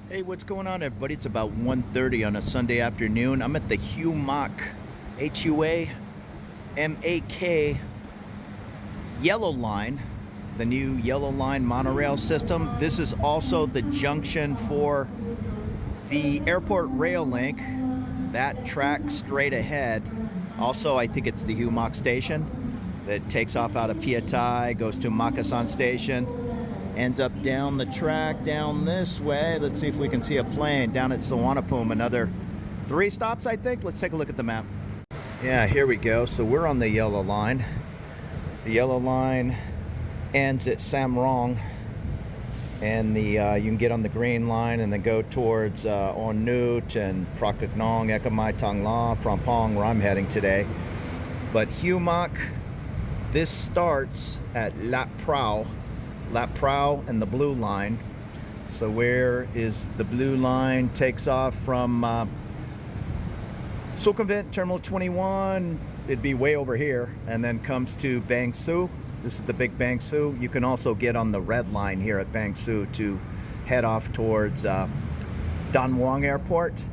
Hey, what's going on, everybody? It's about 1:30 on a Sunday afternoon. I'm at the Hua Mak, Huamak Yellow Line, the new Yellow Line monorail system. This is also the junction for the airport rail link. That track straight ahead. Also, I think it's the Hua Mak station that takes off out of Piatai, goes to Makasan station, ends up down the track, down this way. Let's see if we can see a plane down at Suvarnabhumi. Another 3 stops, I think. Let's take a look at the map. Yeah, here we go. So we're on the yellow line. The yellow line ends at Samrong, and you can get on the green line and then go towards On Nut and Prakaknong, Ekamai, Tangla, Prampong, where I'm heading today. But Hua Mak, this starts at Lap Prau and the blue line. So where is the blue line? Takes off from Sukhumvit, Terminal 21. It'd be way over here, and then comes to Bang Su. This is the big Bang Su. You can also get on the red line here at Bang Su to head off towards Don Muang Airport.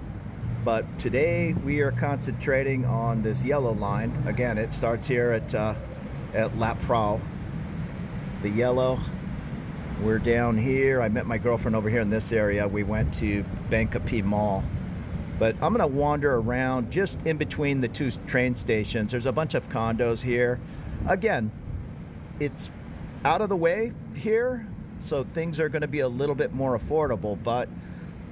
But today we are concentrating on this yellow line. Again, it starts here at Lap Prau. The yellow. We're down here. I met my girlfriend over here in this area. We went to Bangkok Mall. But I'm gonna wander around just in between the 2 train stations. There's a bunch of condos here. Again, it's out of the way here, so things are gonna be a little bit more affordable. But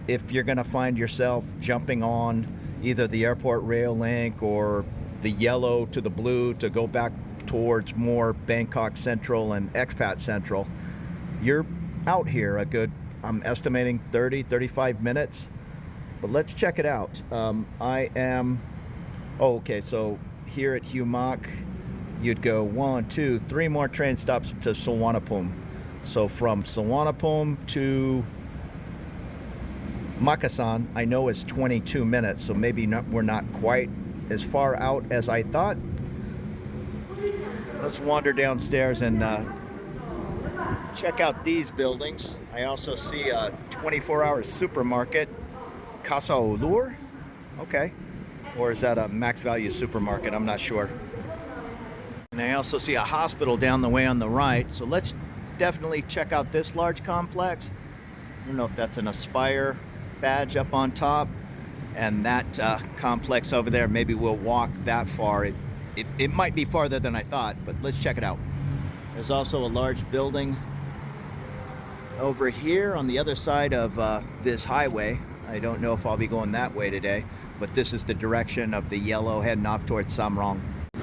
if you're gonna find yourself jumping on either the airport rail link or the yellow to the blue to go back towards more Bangkok Central and Expat Central, you're out here a good, I'm estimating 30-35 minutes. But let's check it out. Okay, so here at Hua Mak, you'd go 1, 2, 3 more train stops to Suvarnabhumi. So from Suvarnabhumi to Makasan, I know it's 22 minutes, so maybe we're not quite as far out as I thought. Let's wander downstairs and check out these buildings. I also see a 24-hour supermarket, Casa Olur. Okay. Or is that a max value supermarket? I'm not sure. And I also see a hospital down the way on the right. So let's definitely check out this large complex. I don't know if that's an Aspire badge up on top. And that complex over there, maybe we'll walk that far. It might be farther than I thought, but let's check it out. There's also a large building over here on the other side of this highway. I don't know if I'll be going that way today, but this is the direction of the yellow heading off towards Samrong.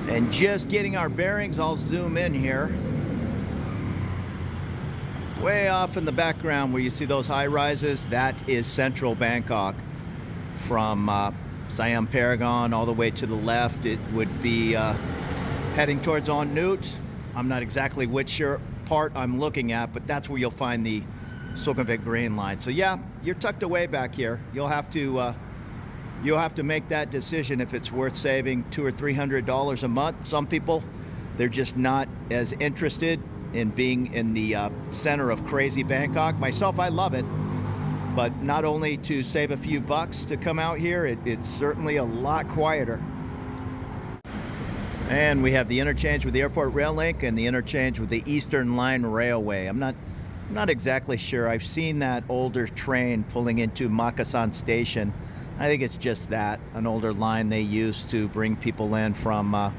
And just getting our bearings, I'll zoom in here. Way off in the background where you see those high rises, that is central Bangkok. From Siam Paragon all the way to the left, it would be heading towards On Nut. I'm not exactly which part I'm looking at, but that's where you'll find the Sukhumvit Green Line. So yeah, you're tucked away back here. You'll have to make that decision if it's worth saving $200 or $300 a month. Some people, they're just not as interested in being in the center of crazy Bangkok. Myself, I love it, but not only to save a few bucks to come out here, it's certainly a lot quieter. And we have the interchange with the airport rail link and the interchange with the Eastern Line Railway. I'm not exactly sure. I've seen that older train pulling into Makasan Station. I think it's just that, an older line they use to bring people in from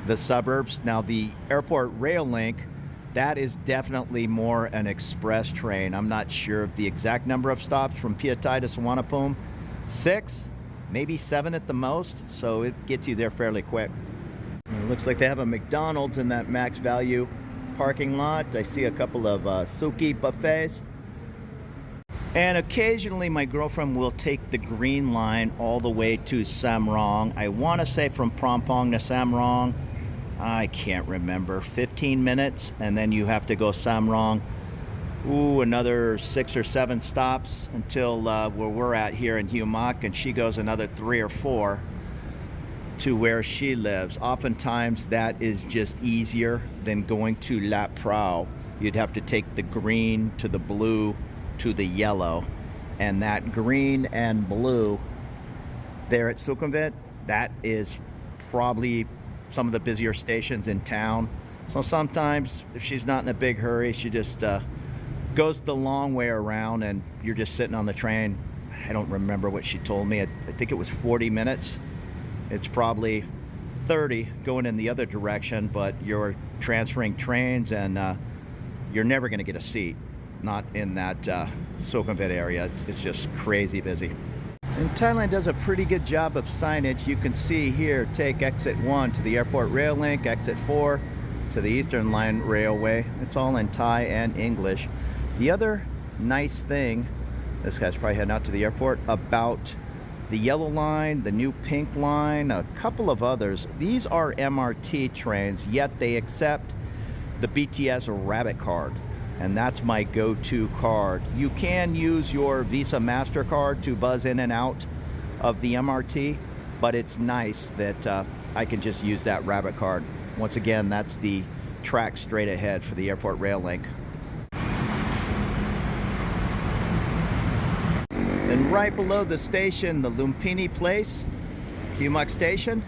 the suburbs. Now the airport rail link, that is definitely more an express train. I'm not sure of the exact number of stops from Piatai to Suvarnabhumi. 6, maybe 7 at the most, so it gets you there fairly quick. It looks like they have a McDonald's in that max value parking lot. I see a couple of suki buffets. And occasionally my girlfriend will take the green line all the way to Samrong. I want to say from Prampong to Samrong, I can't remember, 15 minutes, and then you have to go Samrong. Another 6 or 7 stops until where we're at here in Hua Mak, and she goes another 3 or 4 to where she lives. Oftentimes that is just easier than going to Lap Prau. You'd have to take the green to the blue to the yellow. And that green and blue there at Sukhumvit, that is probably some of the busier stations in town. So sometimes if she's not in a big hurry, she just goes the long way around and you're just sitting on the train. I don't remember what she told me. I think it was 40 minutes. It's probably 30 going in the other direction, but you're transferring trains and you're never going to get a seat, not in that Sukhumvit area. It's just crazy busy. And Thailand does a pretty good job of signage. You can see here, take exit 1 to the airport rail link, exit 4 to the Eastern Line Railway. It's all in Thai and English. The other nice thing, this guy's probably heading out to the airport, about the yellow line, the new pink line, a couple of others. These are MRT trains, yet they accept the BTS Rabbit card. And that's my go-to card. You can use your Visa MasterCard to buzz in and out of the MRT, but it's nice that I can just use that Rabbit card. Once again, that's the track straight ahead for the airport rail link. And right below the station, the Lumpini Place, Hua Mak station.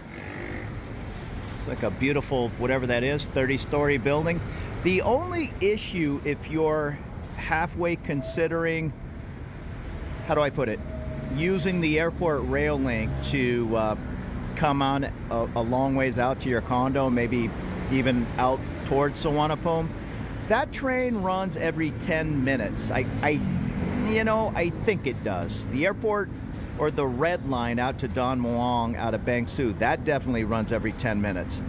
It's like a beautiful, whatever that is, 30-story building. The only issue, if you're halfway considering, how do I put it, using the airport rail link to come on a long ways out to your condo, maybe even out towards Suvarnabhumi, that train runs every 10 minutes. I think it does. The airport, or the red line out to Don Muang out of Bangsu, that definitely runs every 10 minutes.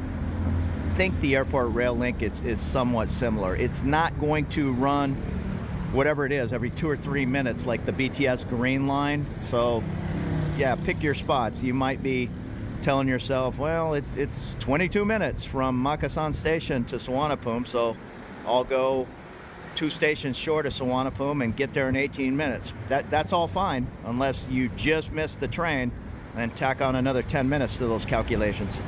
I think the airport rail link is somewhat similar. It's not going to run whatever it is every 2 or 3 minutes like the BTS green line. So yeah, pick your spots. You might be telling yourself, well, it's 22 minutes from Makasan station to Suvarnabhumi, so I'll go 2 stations short of Suvarnabhumi and get there in 18 minutes. That's all fine, unless you just missed the train and tack on another 10 minutes to those calculations.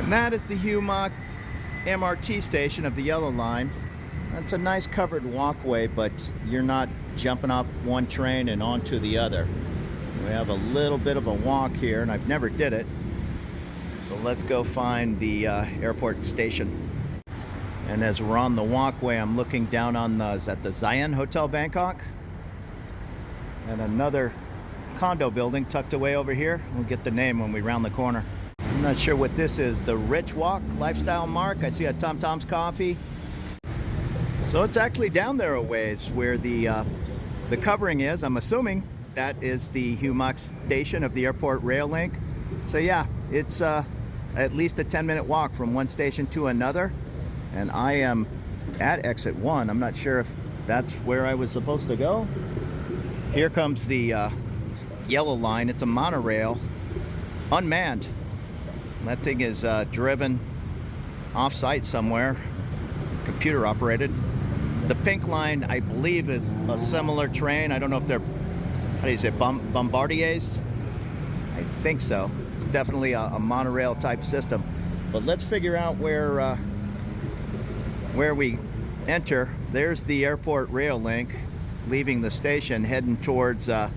And that is the Hua Mak MRT station of the yellow line. It's a nice covered walkway, but you're not jumping off one train and onto the other. We have a little bit of a walk here, and I've never did it. So let's go find the airport station. And as we're on the walkway, I'm looking down on is that the Zion Hotel Bangkok? And another condo building tucked away over here. We'll get the name when we round the corner. I'm not sure what this is. The Rich Walk Lifestyle Mark. I see a Tom Tom's Coffee. So it's actually down there a ways where the covering is. I'm assuming that is the Hua Mak station of the airport rail link. So yeah, it's at least a 10-minute walk from one station to another. And I am at exit 1. I'm not sure if that's where I was supposed to go. Here comes the yellow line. It's a monorail, unmanned. That thing is driven off-site somewhere, computer operated. The pink line, I believe, is a similar train. I don't know if they're, how do you say, bombardiers? I think so. It's definitely a monorail type system. But let's figure out where we enter. There's the airport rail link leaving the station, heading towards the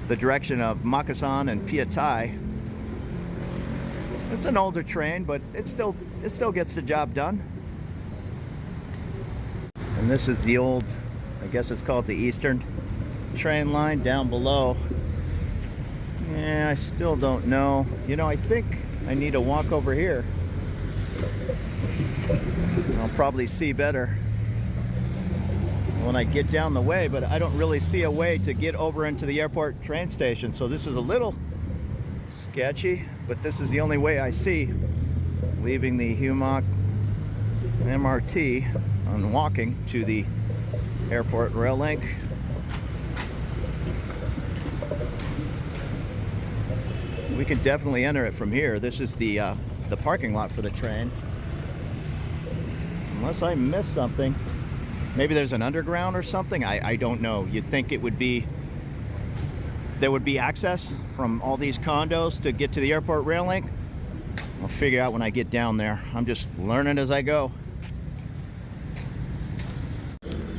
direction of Makasan and Piatai. It's an older train, but it still gets the job done. And this is the old, I guess it's called the Eastern train line down below. Yeah, I still don't know. You know, I think I need to walk over here. I'll probably see better when I get down the way, but I don't really see a way to get over into the airport train station. So this is a little sketchy, but this is the only way I see leaving the Hua Mak MRT and walking to the airport rail link. We can definitely enter it from here. This is the parking lot for the train. Unless I missed something. Maybe there's an underground or something. I don't know. You'd think it would be, there would be access from all these condos to get to the airport rail link. I'll figure out when I get down there. I'm just learning as I go.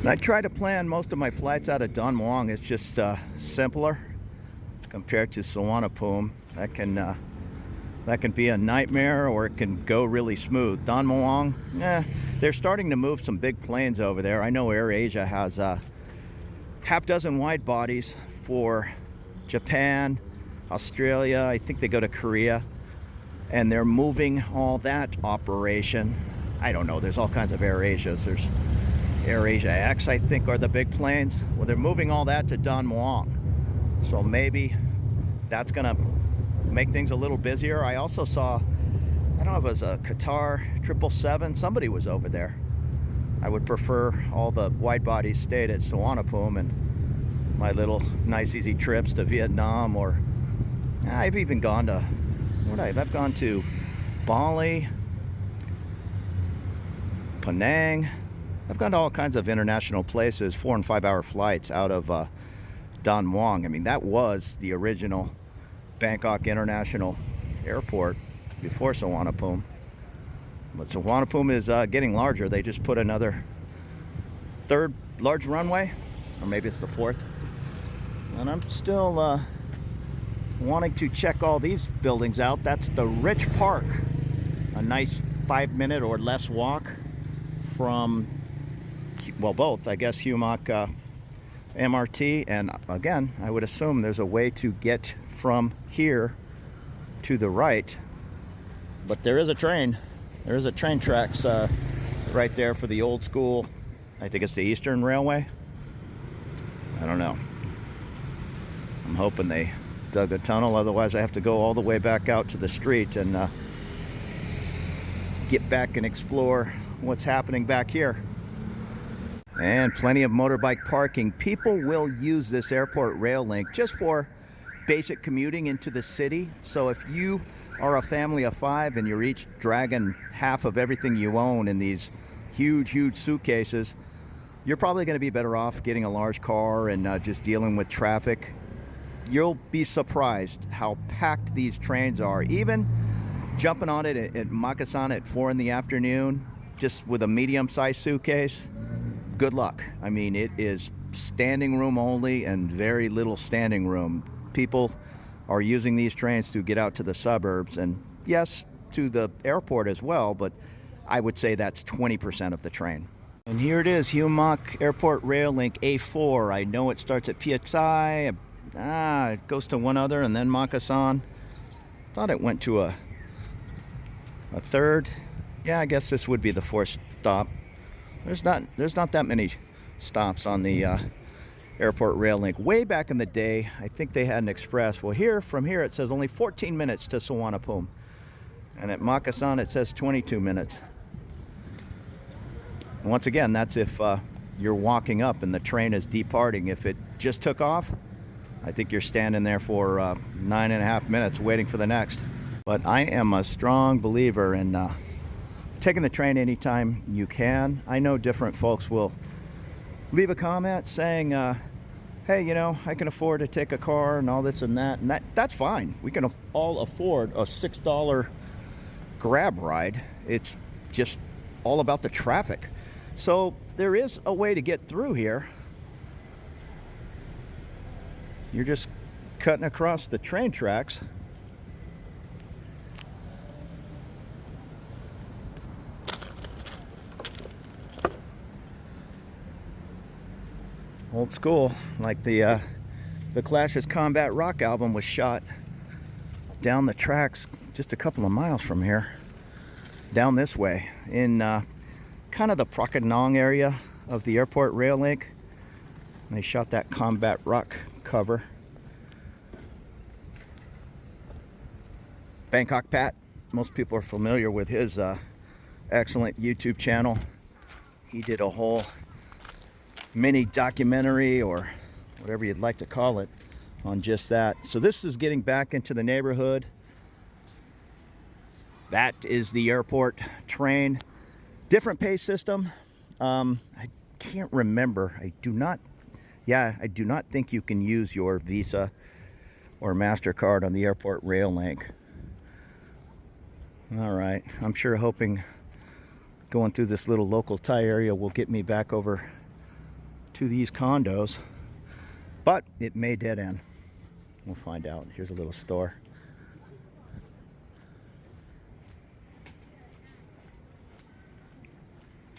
And I try to plan most of my flights out of Don Muang. It's just simpler compared to Suvarnabhumi. That can be a nightmare, or it can go really smooth. Don Muang, they're starting to move some big planes over there. I know AirAsia has half dozen wide bodies for Japan, Australia. I think they go to Korea, and they're moving all that operation. I don't know. There's all kinds of AirAsias. There's AirAsia X, I think, are the big planes. Well, they're moving all that to Don Muang. So maybe that's going to make things a little busier. I also saw, I don't know if it was a Qatar 777. Somebody was over there. I would prefer all the wide bodies stayed at Suvarnabhumi, and my little nice easy trips to Vietnam, or I've even gone to, I've gone to Bali, Penang. I've gone to all kinds of international places, 4 and 5 hour flights out of Don Muang. I mean, that was the original Bangkok International Airport before Suvarnabhumi. But Suvarnabhumi is getting larger. They just put another 3rd large runway, or maybe it's the 4th. And I'm still wanting to check all these buildings out. That's the Rich Park, a nice 5-minute or less walk from, well, both, I guess, Hua Mak MRT, and again, I would assume there's a way to get from here to the right, but there is a train. There is a train tracks right there for the old school, I think it's the Eastern Railway. I don't know. I'm hoping they dug a tunnel, otherwise I have to go all the way back out to the street and get back and explore what's happening back here. And plenty of motorbike parking. People will use this airport rail link just for basic commuting into the city. So if you are a family of 5 and you're each dragging half of everything you own in these huge suitcases, you're probably going to be better off getting a large car and just dealing with traffic. You'll be surprised how packed these trains are. Even jumping on it at Makassan at 4 in the afternoon, just with a medium-sized suitcase, good luck. I mean, it is standing room only and very little standing room. People are using these trains to get out to the suburbs, and yes, to the airport as well, but I would say that's 20% of the train. And here it is, Hua Mak Airport Rail Link A4. I know it starts at Piatsai, it goes to one other, and then Makassan. Thought it went to a 3rd. Yeah, I guess this would be the 4th stop. There's not that many stops on the airport rail link. Way back in the day, I think they had an express. Well, from here it says only 14 minutes to Suvarnabhumi, and at Makassan it says 22 minutes. And once again, that's if you're walking up and the train is departing. If it just took off, I think you're standing there for 9.5 minutes waiting for the next. But I am a strong believer in taking the train anytime you can. I know different folks will leave a comment saying, hey, you know, I can afford to take a car and all this and that's fine. We can all afford a $6 Grab ride. It's just all about the traffic. So there is a way to get through here. You're just cutting across the train tracks. Old school, like the Clash's Combat Rock album was shot down the tracks just a couple of miles from here, down this way, in kind of the Prakanong area of the airport rail link. And they shot that Combat Rock cover. Bangkok Pat, most people are familiar with his excellent YouTube channel. He did a whole mini documentary, or whatever you'd like to call it, on just that. So this is getting back into the neighborhood. That is the airport train. Different pay system. I can't remember. I do not think you can use your Visa or MasterCard on the airport rail link. All right, I'm sure hoping going through this little local Thai area will get me back over to these condos, but it may dead end. We'll find out. Here's a little store.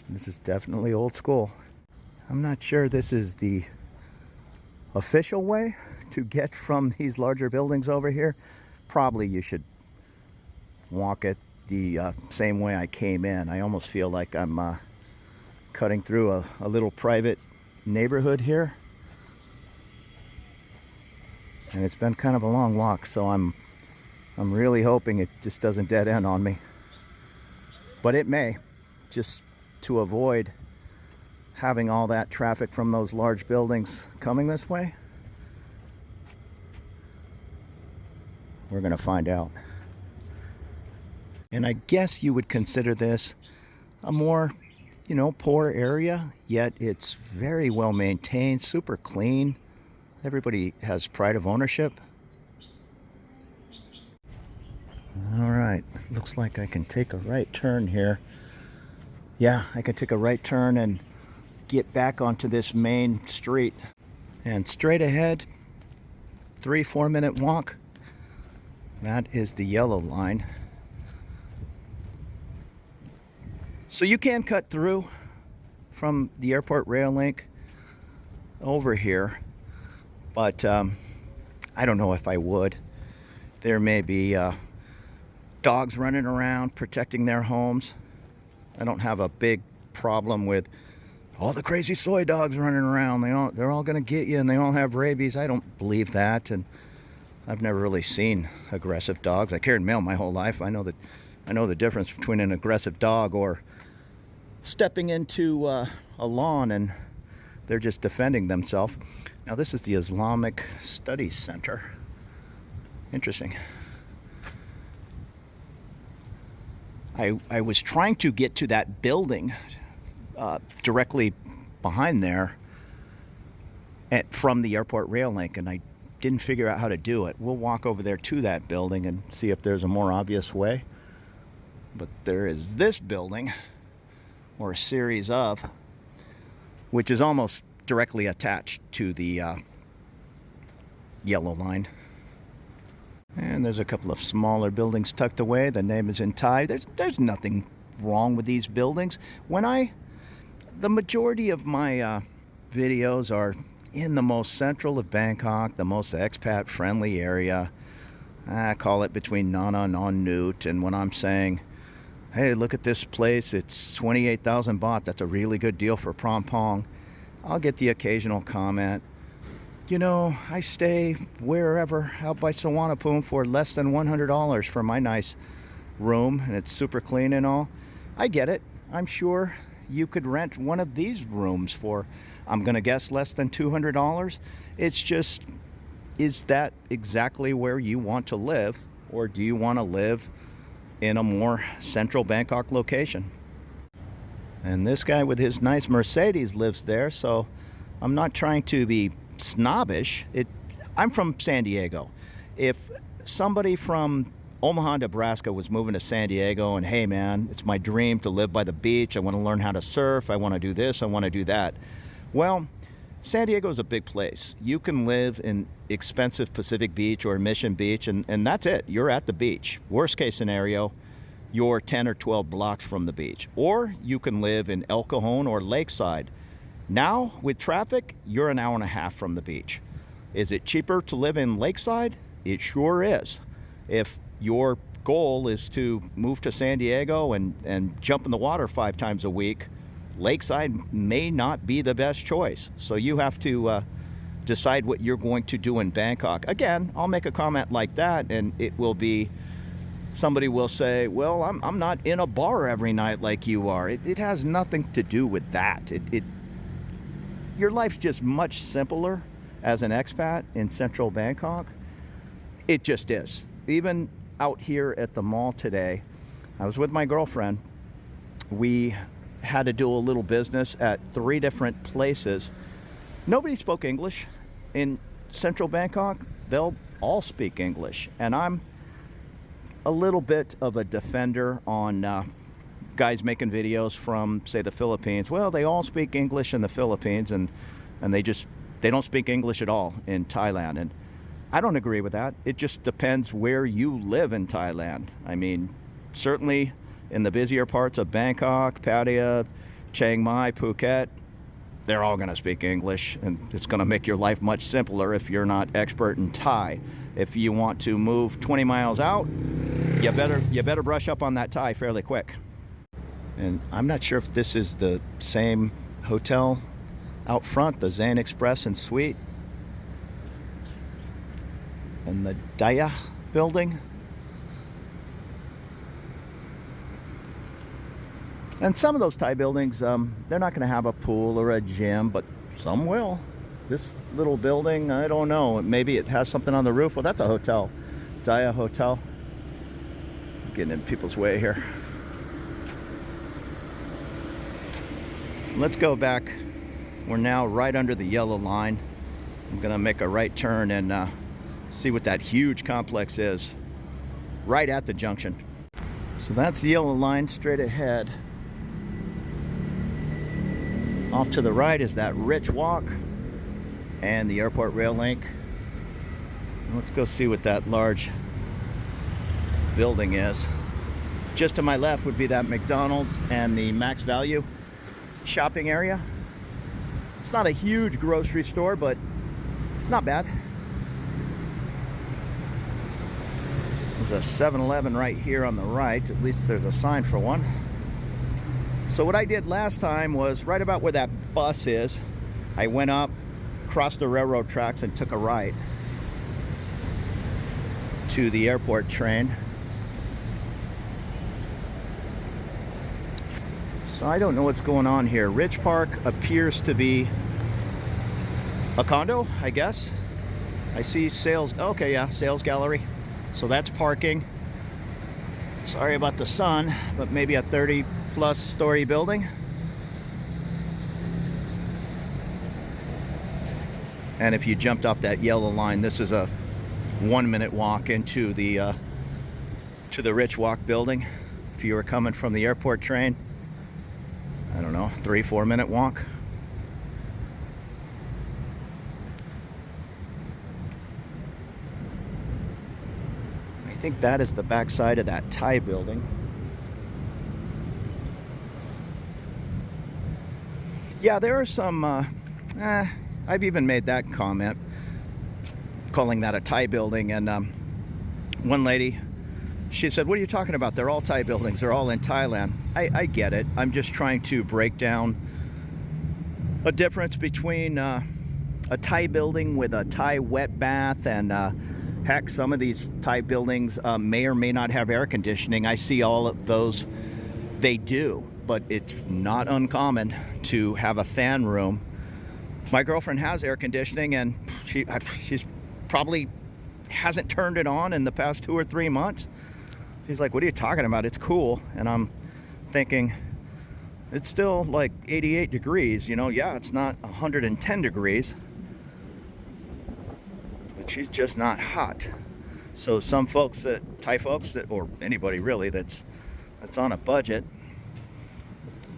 This is definitely old school. I'm not sure this is the official way to get from these larger buildings over here. Probably you should walk it the same way I came in. I almost feel like I'm cutting through a little private neighborhood here. And it's been kind of a long walk, so I'm really hoping it just doesn't dead end on me. But it may, just to avoid having all that traffic from those large buildings coming this way. We're gonna find out. And I guess you would consider this a more, poor area, yet it's very well maintained, super clean. Everybody has pride of ownership. All right, looks like I can take a right turn here. Yeah, I can take a right turn and get back onto this main street. And straight ahead, 3-4 minute walk. That is the yellow line. So you can cut through from the airport rail link over here, but I don't know if I would. There may be dogs running around protecting their homes. I don't have a big problem with all the crazy soy dogs running around. They're all going to get you and they all have rabies. I don't believe that, and I've never really seen aggressive dogs. I carried mail my whole life. I know the difference between an aggressive dog or stepping into a lawn and they're just defending themselves. Now this is the Islamic Studies Center. Interesting. I was trying to get to that building directly behind there from the airport rail link, and I didn't figure out how to do it. We'll walk over there to that building and see if there's a more obvious way. But there is this building, or a series of, which is almost directly attached to the yellow line. And there's a couple of smaller buildings tucked away. The name is in Thai. There's nothing wrong with these buildings. The majority of my videos are in the most central of Bangkok, the most expat friendly area. I call it between Nana and Non Nut. And when I'm saying, hey, look at this place, it's 28,000 baht, that's a really good deal for Prom Pong, I'll get the occasional comment, I stay wherever out by Suvarnabhumi for less than $100 for my nice room, and it's super clean and all. I get it. I'm sure you could rent one of these rooms for, I'm gonna guess, less than $200. It's just, is that exactly where you want to live, or do you want to live in a more central Bangkok location? And this guy with his nice Mercedes lives there, so I'm not trying to be snobbish. I'm from San Diego. If somebody from Omaha, Nebraska was moving to San Diego and, hey man, it's my dream to live by the beach, I want to learn how to surf, I want to do this, I want to do that. Well, San Diego is a big place. You can live in expensive Pacific Beach or Mission Beach, and that's it. You're at the beach. Worst case scenario, you're 10 or 12 blocks from the beach. Or you can live in El Cajon or Lakeside. Now, with traffic, you're an hour and a half from the beach. Is it cheaper to live in Lakeside? It sure is. If your goal is to move to San Diego and jump in the water 5 times a week, Lakeside may not be the best choice. So you have to decide what you're going to do in Bangkok. Again, I'll make a comment like that and it will be, somebody will say, well, I'm not in a bar every night like you are. It has nothing to do with that. Your life's just much simpler as an expat in central Bangkok. It just is. Even out here at the mall today, I was with my girlfriend. We had to do a little business at 3 different places. Nobody spoke English. In central Bangkok, they'll all speak English. And I'm a little bit of a defender on guys making videos from, say, the Philippines. Well, they all speak English in the Philippines, and and they don't speak English at all in Thailand. And I don't agree with that. It just depends where you live in Thailand. I mean, certainly in the busier parts of Bangkok, Pattaya, Chiang Mai, Phuket, they're all going to speak English, and it's going to make your life much simpler if you're not expert in Thai. If you want to move 20 miles out, you better brush up on that Thai fairly quick. And I'm not sure if this is the same hotel out front, the Zen Express and Suite, and the Daya building. And some of those Thai buildings, they're not going to have a pool or a gym, but some will. This little building, I don't know. Maybe it has something on the roof. Well, that's a hotel. Daya Hotel. Getting in people's way here. Let's go back. We're now right under the yellow line. I'm going to make a right turn and see what that huge complex is right at the junction. So that's the yellow line straight ahead. Off to the right is that Rich Walk and the airport rail link. Let's go see what that large building is. Just to my left would be that McDonald's and the Max Value shopping area. It's not a huge grocery store, but not bad. There's a 7-Eleven right here on the right. At least there's a sign for one. So what I did last time was right about where that bus is. I went up, crossed the railroad tracks, and took a right to the airport train. So I don't know what's going on here. Ridge Park appears to be a condo, I guess. I see sales. Okay, yeah, sales gallery. So that's parking. Sorry about the sun, but maybe a 30-plus story building. And if you jumped off that yellow line, this is a 1-minute walk into the to the Rich Walk building. If you were coming from the airport train, I don't know, 3-4 minute walk. I think that is the backside of that Thai building. Yeah, there are some, I've even made that comment, calling that a Thai building, and one lady, she said, what are you talking about? They're all Thai buildings. They're all in Thailand. I get it. I'm just trying to break down a difference between a Thai building with a Thai wet bath and heck, some of these Thai buildings may or may not have air conditioning. I see all of those. They do, but it's not uncommon to have a fan room. My girlfriend has air conditioning, and she's probably hasn't turned it on in the past 2 or 3 months. She's like, what are you talking about? It's cool. And I'm thinking, it's still like 88 degrees, you know? Yeah, it's not 110 degrees, but she's just not hot. So some folks Thai folks or anybody really that's on a budget,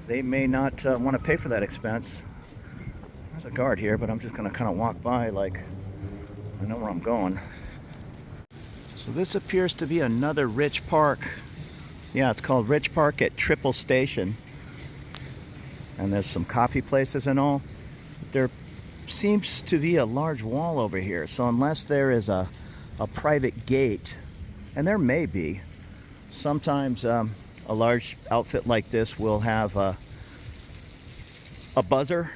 they may not want to pay for that expense. There's a guard here, but I'm just gonna kind of walk by like I know where I'm going. So this appears to be another Rich Park. Yeah, it's called Rich Park at Triple Station. And there's some coffee places and all. There seems to be a large wall over here. So unless there is a private gate, and there may be, sometimes a large outfit like this will have a buzzer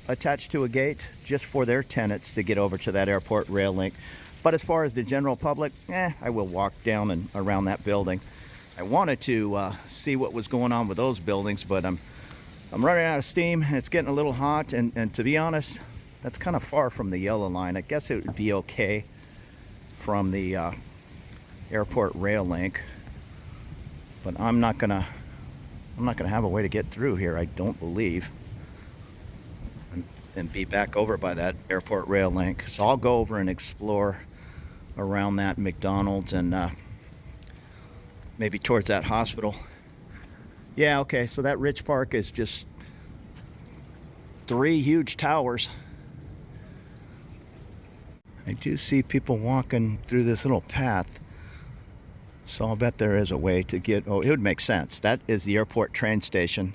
attached to a gate just for their tenants to get over to that airport rail link. But as far as the general public, I will walk down and around that building. I wanted to see what was going on with those buildings, but I'm running out of steam. It's getting a little hot, and to be honest, that's kind of far from the yellow line. I guess it would be okay from the airport rail link, but I'm not gonna have a way to get through here, I don't believe, and be back over by that airport rail link. So I'll go over and explore around that McDonald's and maybe towards that hospital. Yeah, okay, so that Rich Park is just 3 huge towers I do see people walking through this little path. So I'll bet there is a way to get, oh, it would make sense. That is the airport train station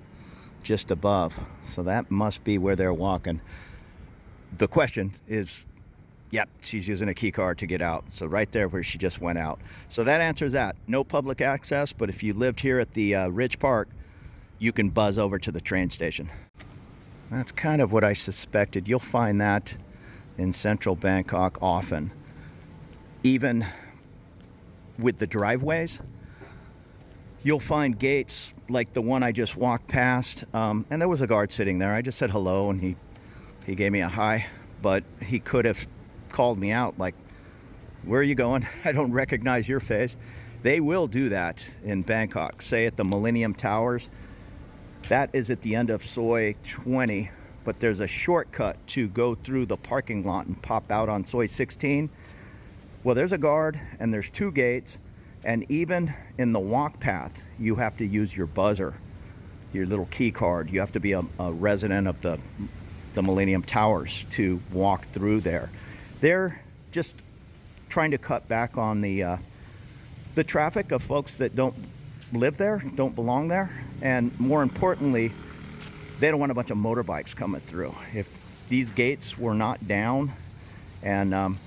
just above. So that must be where they're walking. The question is, yep, she's using a key card to get out. So right there where she just went out. So that answers that. No public access, but if you lived here at the Ridge Park, you can buzz over to the train station. That's kind of what I suspected. You'll find that in central Bangkok often. Even with the driveways, you'll find gates like the one I just walked past. And there was a guard sitting there. I just said hello and he gave me a hi, but he could have called me out like, where are you going? I don't recognize your face. They will do that in Bangkok. Say at the Millennium Towers, that is at the end of Soi 20, but there's a shortcut to go through the parking lot and pop out on Soi 16. Well, there's a guard and there's two gates, and even in the walk path, you have to use your buzzer, your little key card. You have to be a resident of the Millennium Towers to walk through there. They're just trying to cut back on the traffic of folks that don't live there, don't belong there, and more importantly, they don't want a bunch of motorbikes coming through. If these gates were not down and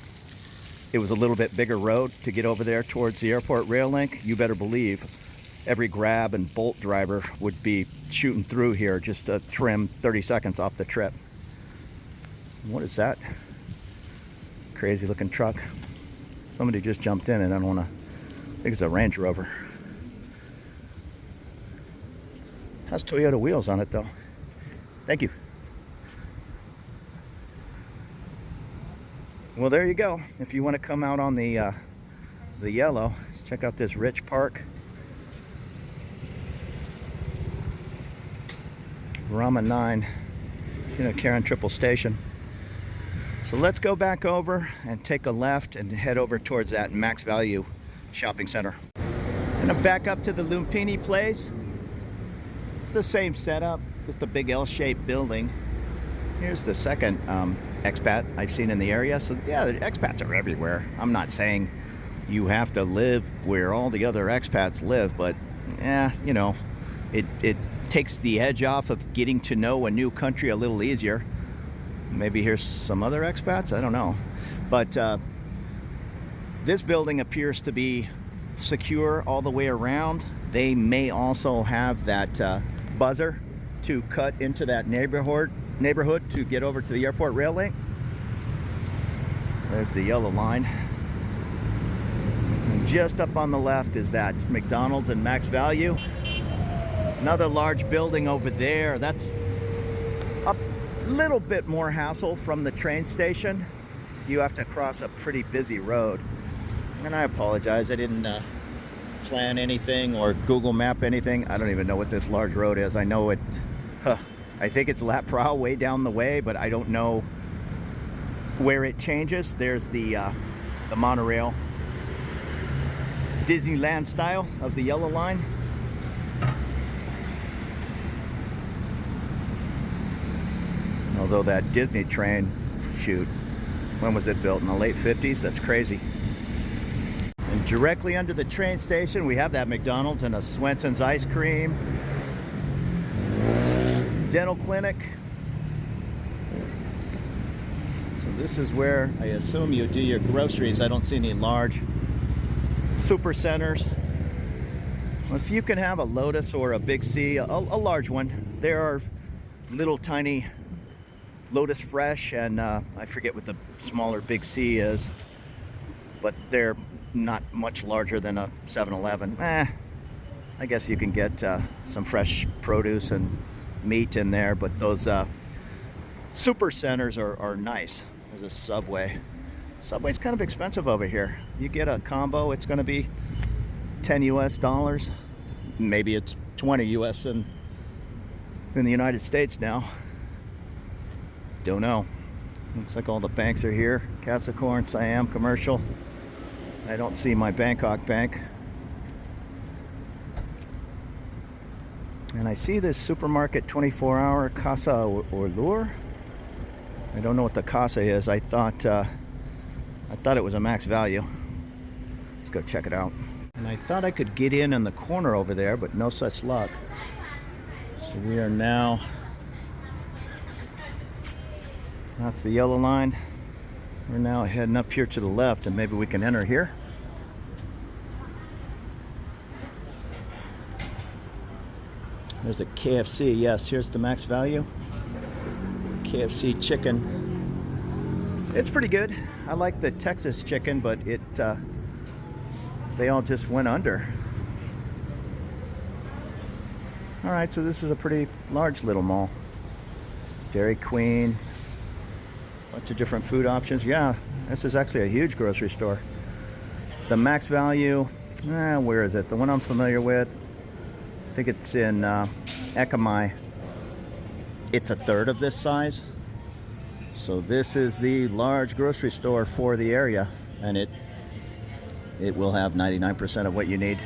it was a little bit bigger road to get over there towards the airport rail link, you better believe every Grab and Bolt driver would be shooting through here just to trim 30 seconds off the trip. What is that crazy looking truck? Somebody just jumped in and I don't want to, I think it's a Range Rover. Has Toyota wheels on it though. Thank you. Well, there you go. If you want to come out on the yellow, check out this Ridge Park. Rama 9, Karen Triple Station. So let's go back over and take a left and head over towards that Max Value Shopping Center. And I'm back up to the Lumpini place. It's the same setup, just a big L-shaped building. Here's the second expat I've seen in the area. So yeah, the expats are everywhere. I'm not saying you have to live where all the other expats live, but yeah, it takes the edge off of getting to know a new country a little easier. Maybe here's some other expats, I don't know. But this building appears to be secure all the way around. They may also have that buzzer to cut into that neighborhood to get over to the airport rail link. There's the yellow line. And just up on the left is that McDonald's and Max Value. Another large building over there. That's a little bit more hassle from the train station. You have to cross a pretty busy road. And I apologize, I didn't plan anything or Google map anything. I don't even know what this large road is. I know it, I think it's Lat Pral way down the way, but I don't know where it changes. There's the monorail, Disneyland style of the yellow line. Although that Disney train, shoot, when was it built? In the late 50s? That's crazy. And directly under the train station, we have that McDonald's and a Swenson's ice cream. Dental clinic. So this is where I assume you do your groceries. I don't see any large super centers. Well, if you can have a Lotus or a Big C, a large one, there are little tiny Lotus Fresh and I forget what the smaller Big C is, but they're not much larger than a 7-Eleven. I guess you can get some fresh produce and meat in there, but those super centers are nice. There's a Subway. Subway's kind of expensive over here. You get a combo, it's going to be $10 US. Maybe it's 20 US in the United States now. Don't know. Looks like all the banks are here. Capricorn, Siam, Commercial. I don't see my Bangkok bank. And I see this supermarket 24-hour Casa or Lure. I don't know what the Casa is. I thought I thought it was a max value. Let's go check it out. And I thought I could get in the corner over there, but no such luck. So we are now, that's the yellow line. We're now heading up here to the left, and maybe we can enter here. There's a KFC. Yes, here's the max value. KFC chicken. It's pretty good. I like the Texas chicken, but they all just went under. All right, so this is a pretty large little mall. Dairy Queen. Bunch of different food options. Yeah, this is actually a huge grocery store. The max value, where is it? The one I'm familiar with, I think it's in Ekamai. It's a third of this size. So this is the large grocery store for the area, and it will have 99% of what you need.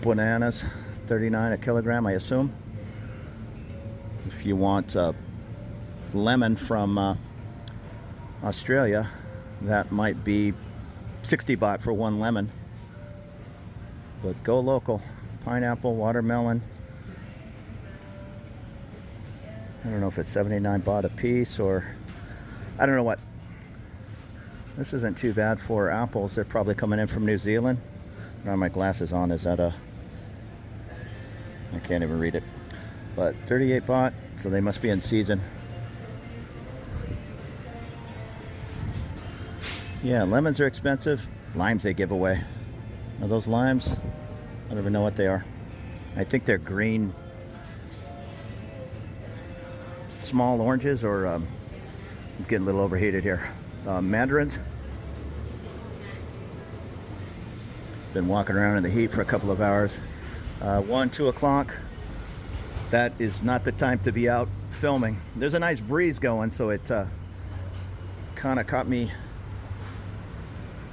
Bananas, 39 a kilogram, I assume. If you want lemon from Australia, that might be 60 baht for one lemon. But go local. Pineapple, watermelon. I don't know if it's 79 baht a piece or I don't know what. This isn't too bad for apples. They're probably coming in from New Zealand. I don't have my glasses on. Is that a... I can't even read it. But 38 baht, so they must be in season. Yeah, lemons are expensive. Limes they give away. Are those limes? I don't even know what they are. I think they're green, small oranges, or I'm getting a little overheated here. Mandarins. Been walking around in the heat for a couple of hours. 1, 2 o'clock. That is not the time to be out filming. There's a nice breeze going, so it kind of caught me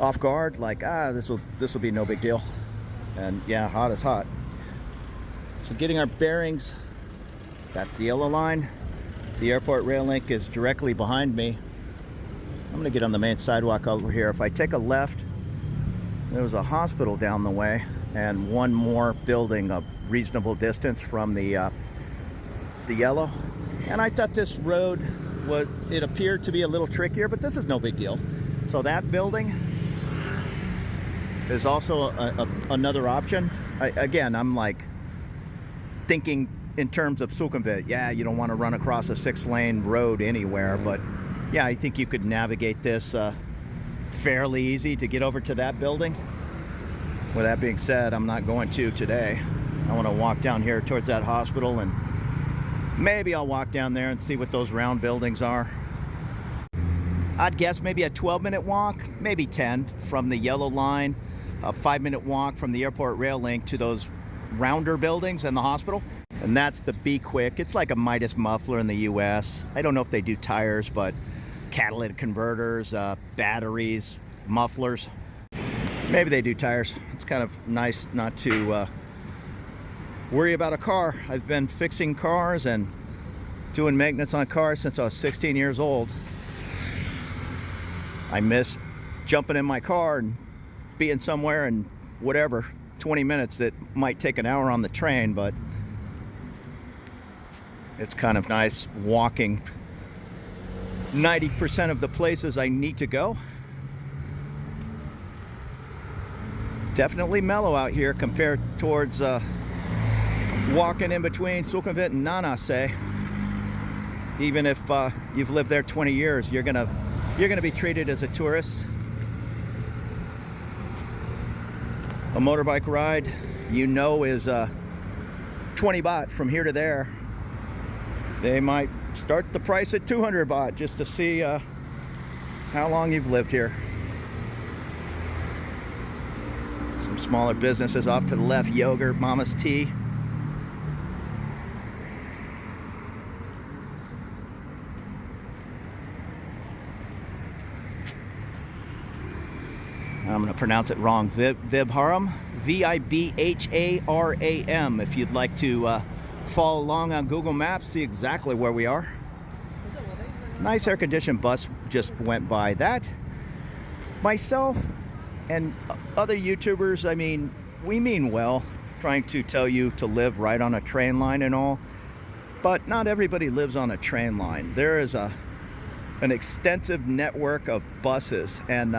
off guard. Like, this will be no big deal. And yeah, hot is hot. So getting our bearings. That's the yellow line. The airport rail link is directly behind me. I'm gonna get on the main sidewalk over here. If I take a left, there was a hospital down the way and one more building a reasonable distance from the yellow. And I thought this road it appeared to be a little trickier, but this is no big deal. So that building is also another option. Again, I'm like thinking in terms of sukhumvit. Yeah, you don't want to run across a 6-lane road anywhere, but yeah, I think you could navigate this fairly easy to get over to that building. With that being said, I'm not going to today. I want to walk down here towards that hospital, and maybe I'll walk down there and see what those round buildings are. I'd guess maybe a 12-minute walk, maybe 10 from the yellow line, a 5-minute walk from the airport rail link to those rounder buildings and the hospital. And that's the Be Quick. It's like a Midas muffler in the US. I don't know if they do tires, but catalytic converters, batteries, mufflers. Maybe they do tires. It's kind of nice not to worry about a car. I've been fixing cars and doing maintenance on cars since I was 16 years old. I miss jumping in my car and being somewhere in whatever 20 minutes that might take an hour on the train, but it's kind of nice walking 90% of the places I need to go. Definitely mellow out here compared towards walking in between Sukhumvit and Nanase. Even if you've lived there 20 years, you're gonna be treated as a tourist. A motorbike ride, is 20 baht from here to there. They might start the price at 200 baht just to see how long you've lived here. Some smaller businesses off to the left, yogurt, Mama's Tea. I'm going to pronounce it wrong. Vibharam, Vibharam, if you'd like to Follow along on Google Maps, see exactly where we are. Nice air-conditioned bus just went by. That, myself and other YouTubers, I mean, we mean well, trying to tell you to live right on a train line and all, but not everybody lives on a train line. There is an extensive network of buses, and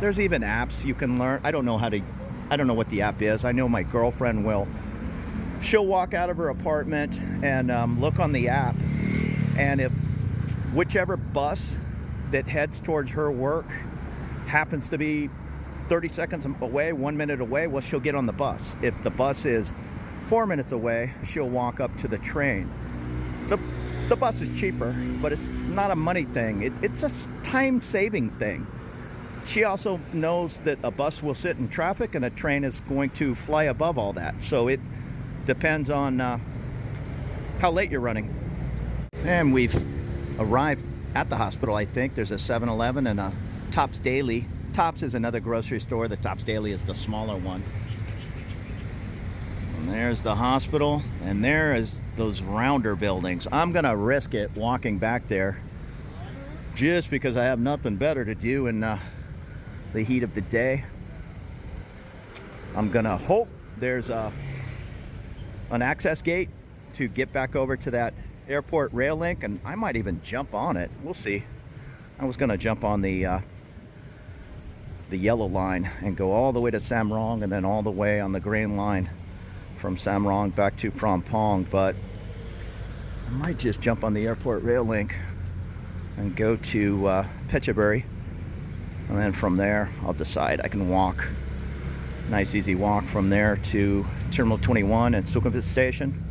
there's even apps you can learn. I don't know what the app is. I know my girlfriend will. She'll walk out of her apartment and look on the app, and if whichever bus that heads towards her work happens to be 30 seconds away, 1 minute away, well, she'll get on the bus. If the bus is 4 minutes away, she'll walk up to the train. The bus is cheaper, but it's not a money thing. It's a time-saving thing. She also knows that a bus will sit in traffic and a train is going to fly above all that. So it depends on how late you're running. And we've arrived at the hospital, I think. There's a 7-Eleven and a Tops Daily. Tops is another grocery store. The Tops Daily is the smaller one. And there's the hospital, and there is those rounder buildings. I'm gonna risk it walking back there just because I have nothing better to do in the heat of the day. I'm gonna hope there's an access gate to get back over to that airport rail link, and I might even jump on it. We'll see. I was gonna jump on the yellow line and go all the way to Samrong and then all the way on the green line from Samrong back to Phrom Phong, but I might just jump on the airport rail link and go to Phetchaburi, and then from there I'll decide. I can walk, nice easy walk from there to Terminal 21 at Sukhumvit station,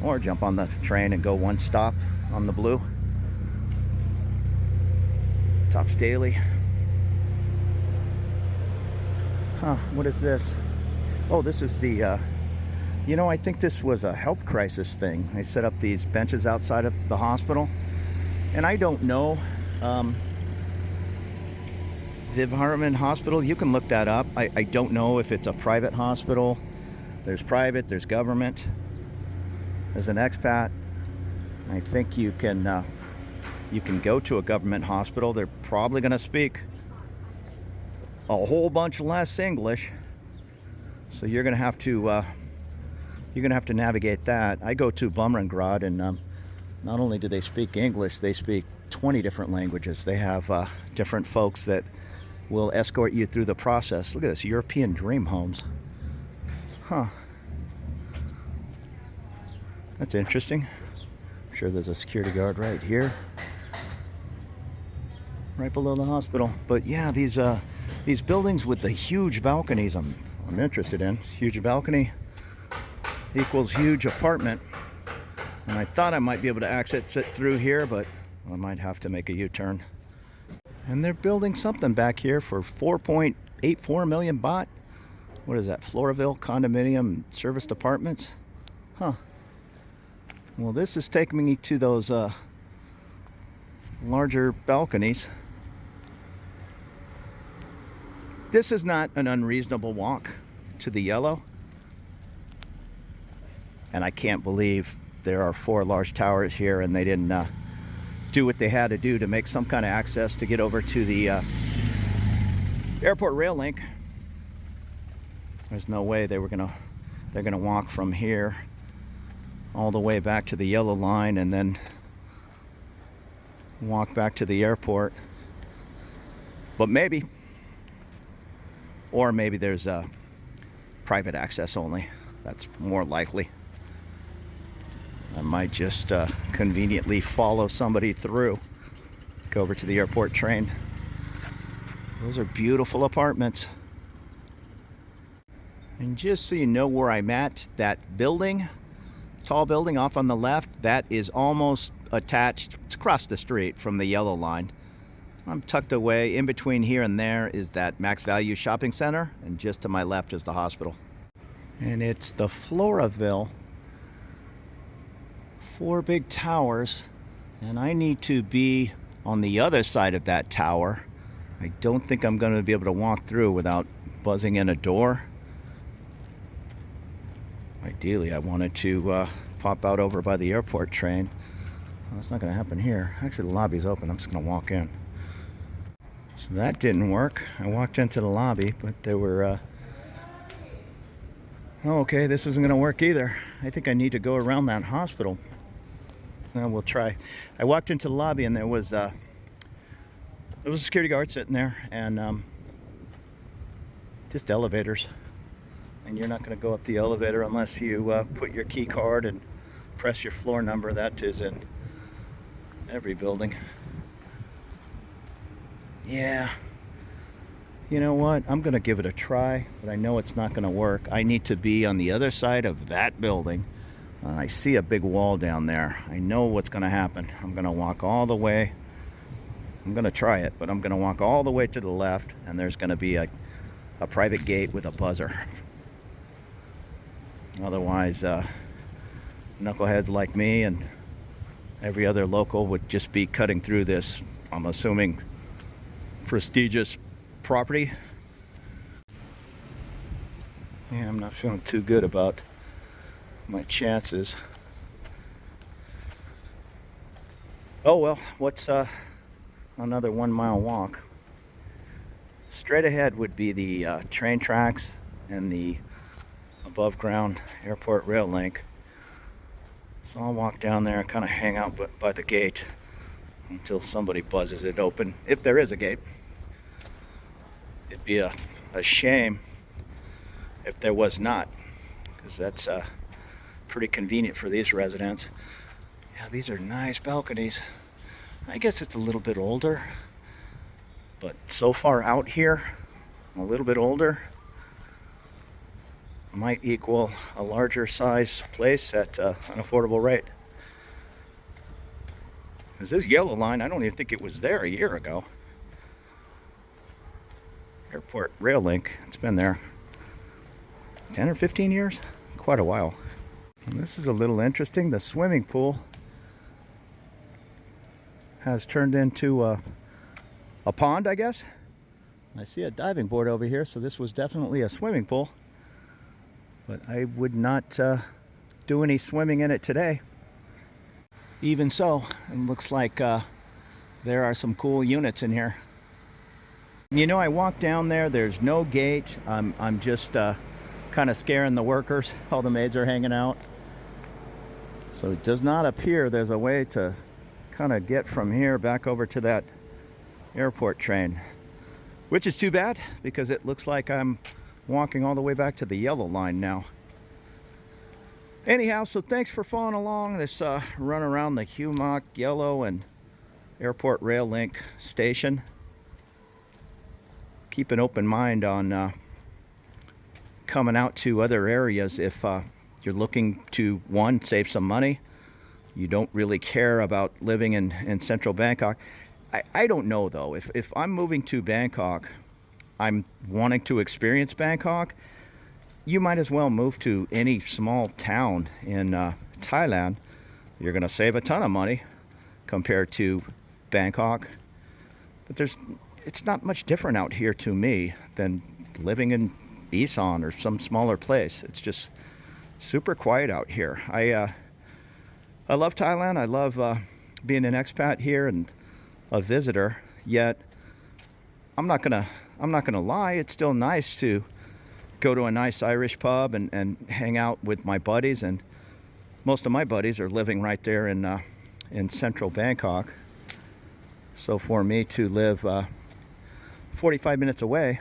or jump on the train and go one stop on the blue. Tops Daily. Huh, what is this? Oh, this is the, you know, I think this was a health crisis thing. They set up these benches outside of the hospital, and I don't know. Viv Hartman Hospital, you can look that up. I don't know if it's a private hospital. There's private, there's government. As an expat, I think you can go to a government hospital. They're probably going to speak a whole bunch less English, so you're going to have to navigate that. I go to Bumrungrad, and not only do they speak English, they speak 20 different languages. They have different folks that will escort you through the process. Look at this, European dream homes. Huh. That's interesting. I'm sure there's a security guard right here, right below the hospital. But yeah, these buildings with the huge balconies, I'm interested in. Huge balcony equals huge apartment. And I thought I might be able to access it through here, but I might have to make a U-turn. And they're building something back here for 4.84 million baht. What is that? Floraville condominium serviced apartments? Huh. Well, this is taking me to those larger balconies. This is not an unreasonable walk to the yellow. And I can't believe there are 4 large towers here and they didn't do what they had to do to make some kind of access to get over to the airport rail link. There's no way they're gonna walk from here all the way back to the yellow line and then walk back to the airport. But maybe. Or maybe there's private access only. That's more likely. I might just conveniently follow somebody through, go over to the airport train. Those are beautiful apartments. And just so you know where I'm at, that building, tall building off on the left, that is almost attached. It's across the street from the yellow line. I'm tucked away. In between here and there is that Max Value shopping center, and just to my left is the hospital. And it's the Floraville. 4 big towers, and I need to be on the other side of that tower. I don't think I'm going to be able to walk through without buzzing in a door. I Ideally, I wanted to pop out over by the airport train. Well, that's not going to happen here. Actually, the lobby's open. I'm just going to walk in. So that didn't work. I walked into the lobby, but there were... Oh, okay, this isn't going to work either. I think I need to go around that hospital. Well, we'll try. I walked into the lobby and there was a security guard sitting there, and just elevators. And you're not going to go up the elevator unless you put your key card and press your floor number. That is in every building. Yeah. You know what? I'm going to give it a try, but I know it's not going to work. I need to be on the other side of that building. I see a big wall down there. I know what's going to happen. I'm going to walk all the way. I'm going to try it, but I'm going to walk all the way to the left, and there's going to be a private gate with a buzzer. Otherwise, knuckleheads like me and every other local would just be cutting through this, I'm assuming, prestigious property. Yeah, I'm not feeling too good about my chances. Oh well, what's another 1 mile walk? Straight ahead would be the train tracks and the above ground airport rail link. So I'll walk down there and kind of hang out by the gate until somebody buzzes it open, if there is a gate. It'd be a shame if there was not, because that's pretty convenient for these residents. Yeah, these are nice balconies. I guess it's a little bit older, but so far out here, a little bit older, might equal a larger size place at an affordable rate. Because this yellow line, I don't even think it was there a year ago. Airport rail link, it's been there 10 or 15 years, quite a while. And this is a little interesting. The swimming pool has turned into a pond, I guess. I see a diving board over here, so this was definitely a swimming pool. But I would not do any swimming in it today. Even so, it looks like there are some cool units in here. You know, I walked down there, there's no gate. I'm just kind of scaring the workers. All the maids are hanging out. So it does not appear there's a way to kind of get from here back over to that airport train. Which is too bad, because it looks like I'm walking all the way back to the yellow line now. Anyhow, so thanks for following along this run around the Hua Mak yellow and airport rail link station. Keep an open mind on coming out to other areas if you're looking to, one, save some money. You don't really care about living in central Bangkok. I don't know though, if I'm moving to Bangkok, I'm wanting to experience Bangkok, you might as well move to any small town in Thailand. You're going to save a ton of money compared to Bangkok. But it's not much different out here to me than living in Isan or some smaller place. It's just super quiet out here. I love Thailand. I love being an expat here and a visitor. Yet I'm not gonna lie. It's still nice to go to a nice Irish pub and hang out with my buddies. And most of my buddies are living right there in central Bangkok. So for me to live 45 minutes away,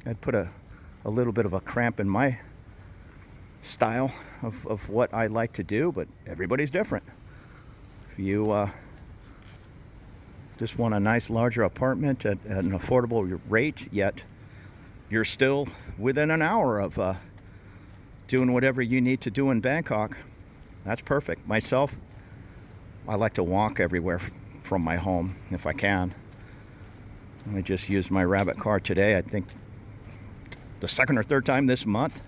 I'd put a little bit of a cramp in my style of what I like to do, but everybody's different. If you just want a nice larger apartment at an affordable rate, yet you're still within an hour of doing whatever you need to do in Bangkok, that's perfect. Myself, I like to walk everywhere from my home if I can. I just used my rabbit car today, I think the second or third time this month.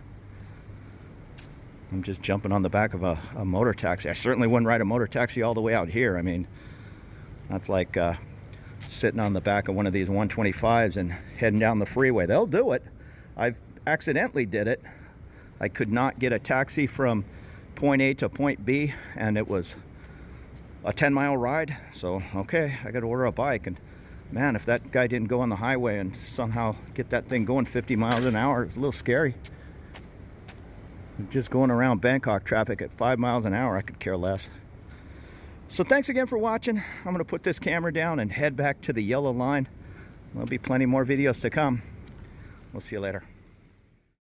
I'm just jumping on the back of a motor taxi. I certainly wouldn't ride a motor taxi all the way out here. I mean, that's like sitting on the back of one of these 125s and heading down the freeway. They'll do it. I've accidentally did it I could not get a taxi from point A to point B, and it was a 10-mile ride. So okay, I got to order a bike. And man, if that guy didn't go on the highway and somehow get that thing going 50 miles an hour, it's a little scary. Just going around Bangkok traffic at 5 miles an hour, I could care less. So thanks again for watching. I'm going to put this camera down and head back to the yellow line. There'll be plenty more videos to come. We'll see you later.